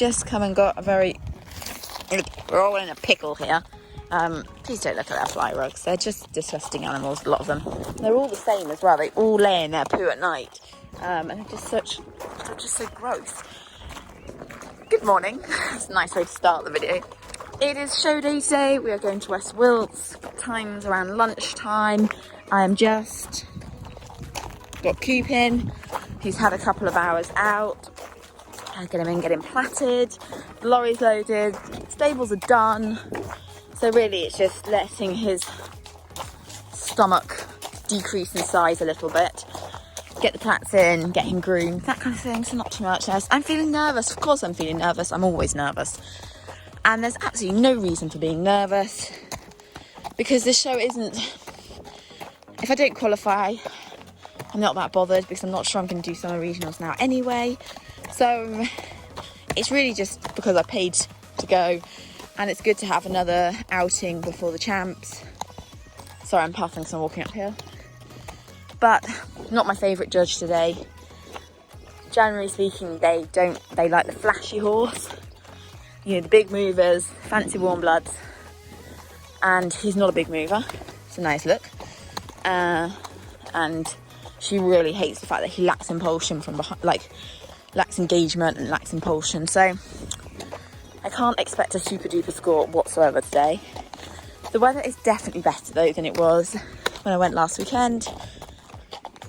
just come and got a very... We're all in a pickle here. Please don't look at our fly rugs. They're just disgusting animals, a lot of them. They're all the same as well. They all lay in their poo at night. And they're just so gross. Good morning. It's a nice way to start the video. It is show day today. We are going to West Wilts. Time's around lunchtime. I am just got Coop in. He's had a couple of hours out. I get him in, get him platted. The lorry's loaded. Stables are done. So really it's just letting his stomach decrease in size a little bit. Get the plats in, get him groomed, that kind of thing. So not too much else. I'm feeling nervous. Of course I'm feeling nervous. I'm always nervous. And there's absolutely no reason for being nervous. Because this show isn't... If I don't qualify, I'm not that bothered because I'm not sure I'm going to do summer regionals now anyway. So it's really just because I paid to go. And it's good to have another outing before the champs. Sorry, I'm puffing because I'm walking uphill. But not my favourite judge today. Generally speaking, they like the flashy horse. You know, the big movers, fancy warm bloods. And he's not a big mover. It's a nice look. And she really hates the fact that he lacks impulsion from behind, like lacks engagement and lacks impulsion. So I can't expect a super duper score whatsoever today. The weather is definitely better though than it was when I went last weekend.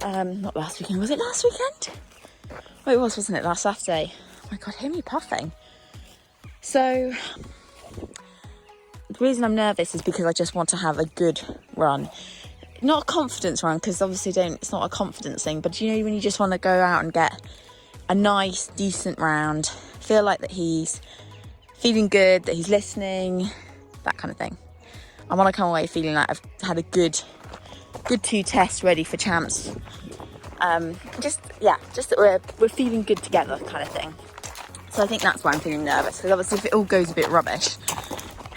Not last weekend, was it last weekend? Oh, it was, wasn't it? Last Saturday. Oh my God, hear me puffing. So the reason I'm nervous is because I just want to have a good run. Not a confidence run, because obviously it's not a confidence thing, but you know when you just want to go out and get a nice, decent round, feel like that he's feeling good, that he's listening, that kind of thing. I want to come away feeling like I've had a good 2 tests ready for champs. Just that we're feeling good together, kind of thing. So I think that's why I'm feeling nervous, because obviously if it all goes a bit rubbish,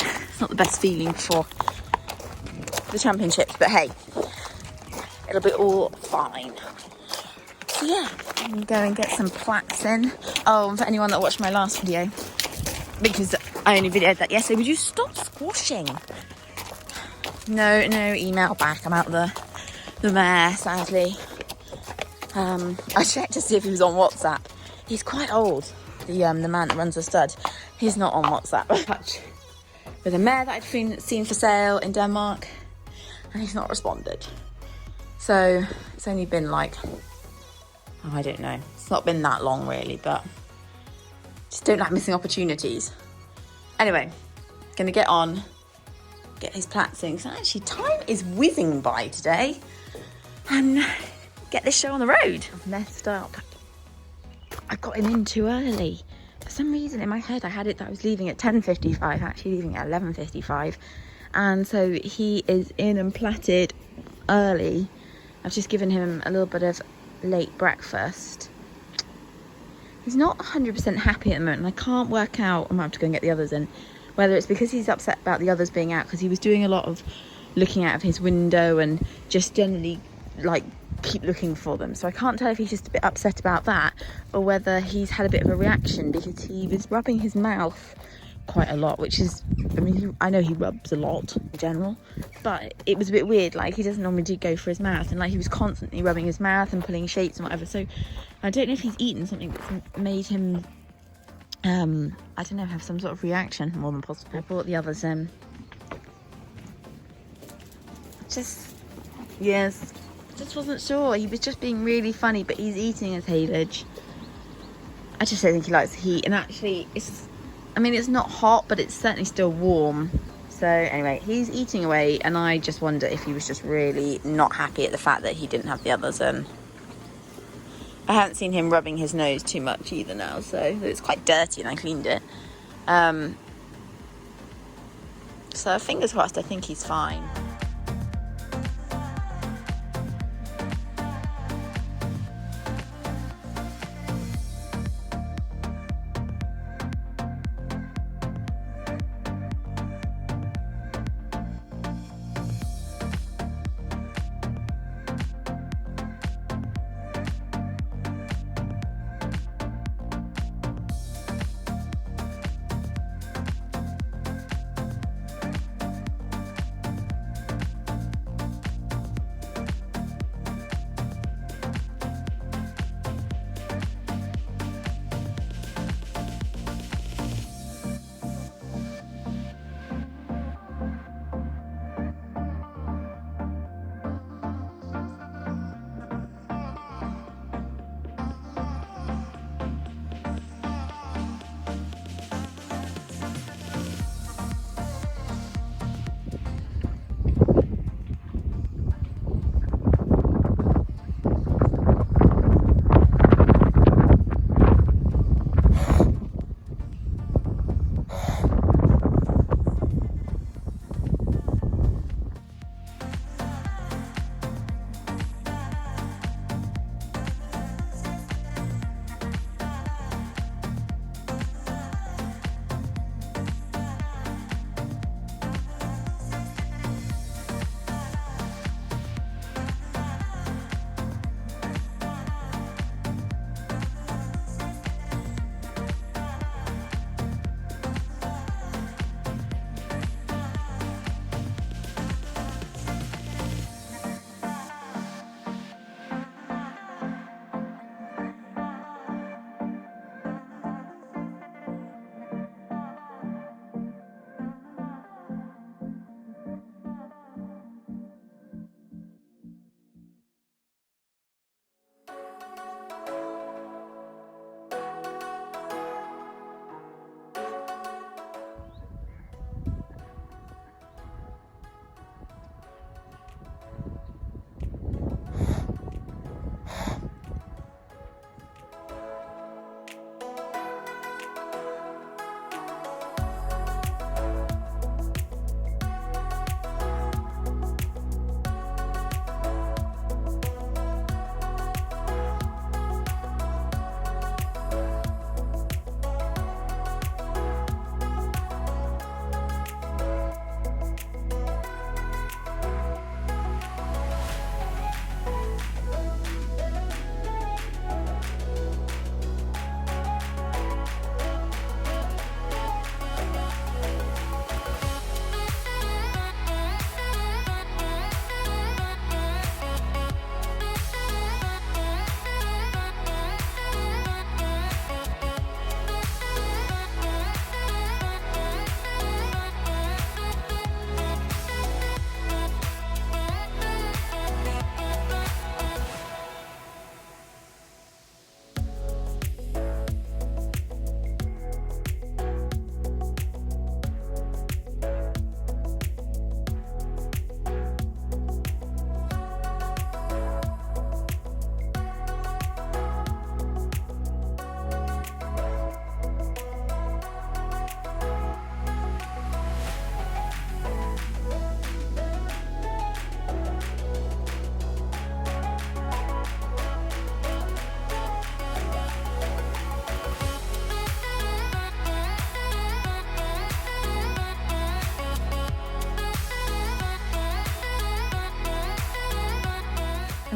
it's not the best feeling for the championships, but hey, it'll be all fine. So yeah, I'm gonna go and get some plats in. Oh, and for anyone that watched my last video, because I only videoed that yesterday, would you stop squashing? No email back. I'm out the mare, sadly. I checked to see if he was on WhatsApp. He's quite old, the man that runs the stud. He's not on WhatsApp. With a mare that I'd seen for sale in Denmark, and he's not responded. So it's only been like, I don't know. It's not been that long really, but just don't like missing opportunities. Anyway, gonna get on, get his plats in. So actually time is whizzing by today. And get this show on the road. I've messed up. I got him in too early. For some reason in my head I had it that I was leaving at 10:55, actually leaving at 11:55. And so he is in and platted early. I've just given him a little bit of late breakfast. He's not 100% happy at the moment, and I can't work out, I might have to go and get the others in, whether it's because he's upset about the others being out, because he was doing a lot of looking out of his window and just generally like keep looking for them. So I can't tell if he's just a bit upset about that, or whether he's had a bit of a reaction, because he was rubbing his mouth quite a lot, which is, I mean, I know he rubs a lot in general, but it was a bit weird. Like, he doesn't normally go for his mouth, and like he was constantly rubbing his mouth and pulling shapes and whatever. So I don't know if he's eaten something that's made him I don't know, have some sort of reaction. More than possible. I brought the others in. Just wasn't sure. He was just being really funny, but he's eating his haylage. I just don't think he likes the heat, and actually it's not hot, but it's certainly still warm. So anyway, he's eating away, and I just wonder if he was just really not happy at the fact that he didn't have the others in. I haven't seen him rubbing his nose too much either now, so it's quite dirty, and I cleaned it. So fingers crossed, I think he's fine.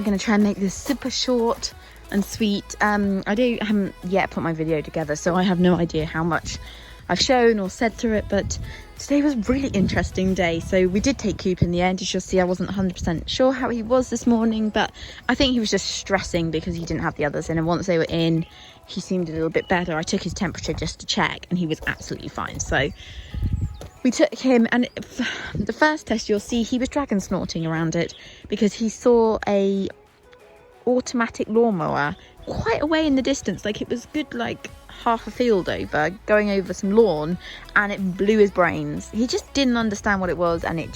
I'm going to try and make this super short and sweet. I haven't yet put my video together, so I have no idea how much I've shown or said through it, but today was a really interesting day. So we did take Coop in the end. As you'll see, I wasn't 100% sure how he was this morning, but I think he was just stressing because he didn't have the others in, and once they were in, he seemed a little bit better. I took his temperature just to check, and he was absolutely fine. So we took him, and the first test, you'll see he was dragon snorting around it because he saw a automatic lawnmower quite away in the distance, like it was good, like half a field over, going over some lawn, and it blew his brains. He just didn't understand what it was, and he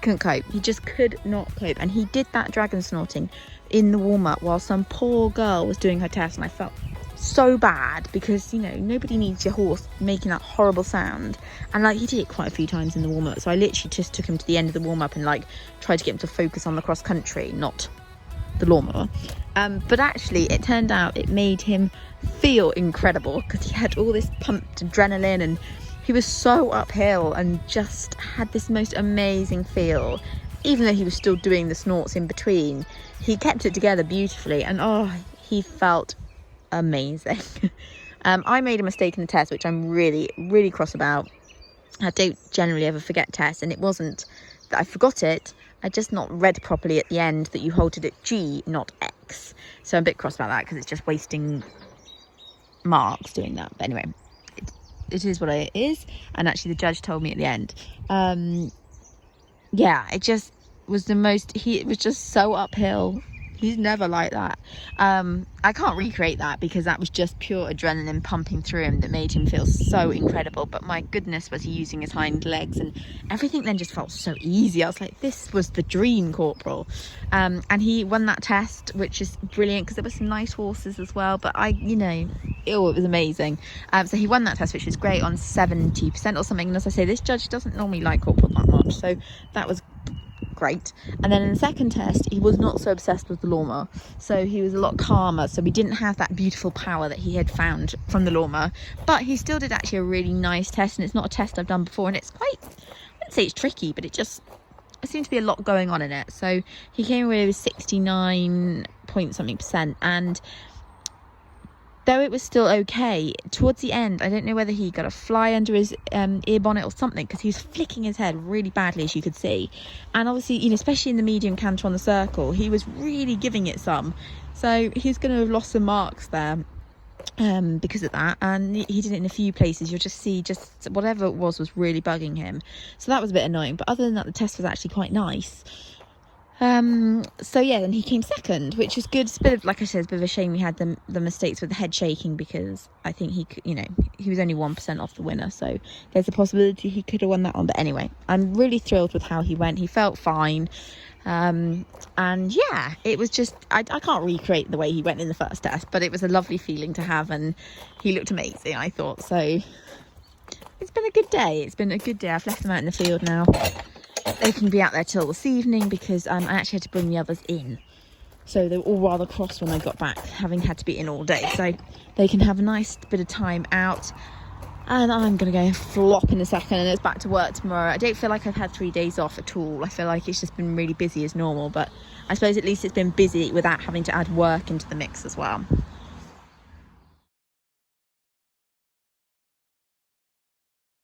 couldn't cope. He just could not cope, and he did that dragon snorting in the warm-up while some poor girl was doing her test, and I felt so bad because, you know, nobody needs your horse making that horrible sound. And like, he did it quite a few times in the warm-up, so I literally just took him to the end of the warm-up and like tried to get him to focus on the cross country, not the lawnmower. But actually it turned out it made him feel incredible because he had all this pumped adrenaline, and he was so uphill and just had this most amazing feel. Even though he was still doing the snorts in between, he kept it together beautifully, and he felt amazing. I made a mistake in the test, which I'm really, really cross about. I don't generally ever forget tests, and it wasn't that I forgot it, I just not read properly at the end that you hold it at G, not X. So I'm a bit cross about that because it's just wasting marks doing that. But anyway, it is what it is. And actually the judge told me at the end, yeah, it just was it was just so uphill. He's never like that. I can't recreate that because that was just pure adrenaline pumping through him that made him feel so incredible. But my goodness, was he using his hind legs, and everything then just felt so easy. I was like, this was the dream, Corporal. And he won that test, which is brilliant because there were some nice horses as well. But it was amazing. So he won that test, which was great, on 70% or something. And as I say, this judge doesn't normally like Corporal that much, so that was great. And then in the second test, he was not so obsessed with the lawnmower, so he was a lot calmer, so we didn't have that beautiful power that he had found from the lawnmower. But he still did actually a really nice test, and it's not a test I've done before, and it's quite, I wouldn't say it's tricky, but it seems to be a lot going on in it. So he came away with 69 point something %, and though it was still okay, towards the end, I don't know whether he got a fly under his ear bonnet or something, because he was flicking his head really badly, as you could see. And obviously, you know, especially in the medium canter on the circle, he was really giving it some. So he's going to have lost some marks there because of that. And he did it in a few places. You'll just see just whatever it was really bugging him. So that was a bit annoying. But other than that, the test was actually quite nice. So yeah, then he came second, which was good. It's a bit of, like I said, it's a bit of a shame we had the mistakes with the head shaking, because I think he was only 1% off the winner, so there's a possibility he could have won that one. But anyway, I'm really thrilled with how he went. He felt fine, and yeah, it was just I can't recreate the way he went in the first test, but it was a lovely feeling to have, and he looked amazing, I thought. So it's been a good day. I've left them out in the field now. They can be out there till this evening because I actually had to bring the others in. So they were all rather cross when I got back, having had to be in all day. So they can have a nice bit of time out. And I'm going to go flop in a second, and it's back to work tomorrow. I don't feel like I've had 3 days off at all. I feel like it's just been really busy as normal. But I suppose at least it's been busy without having to add work into the mix as well.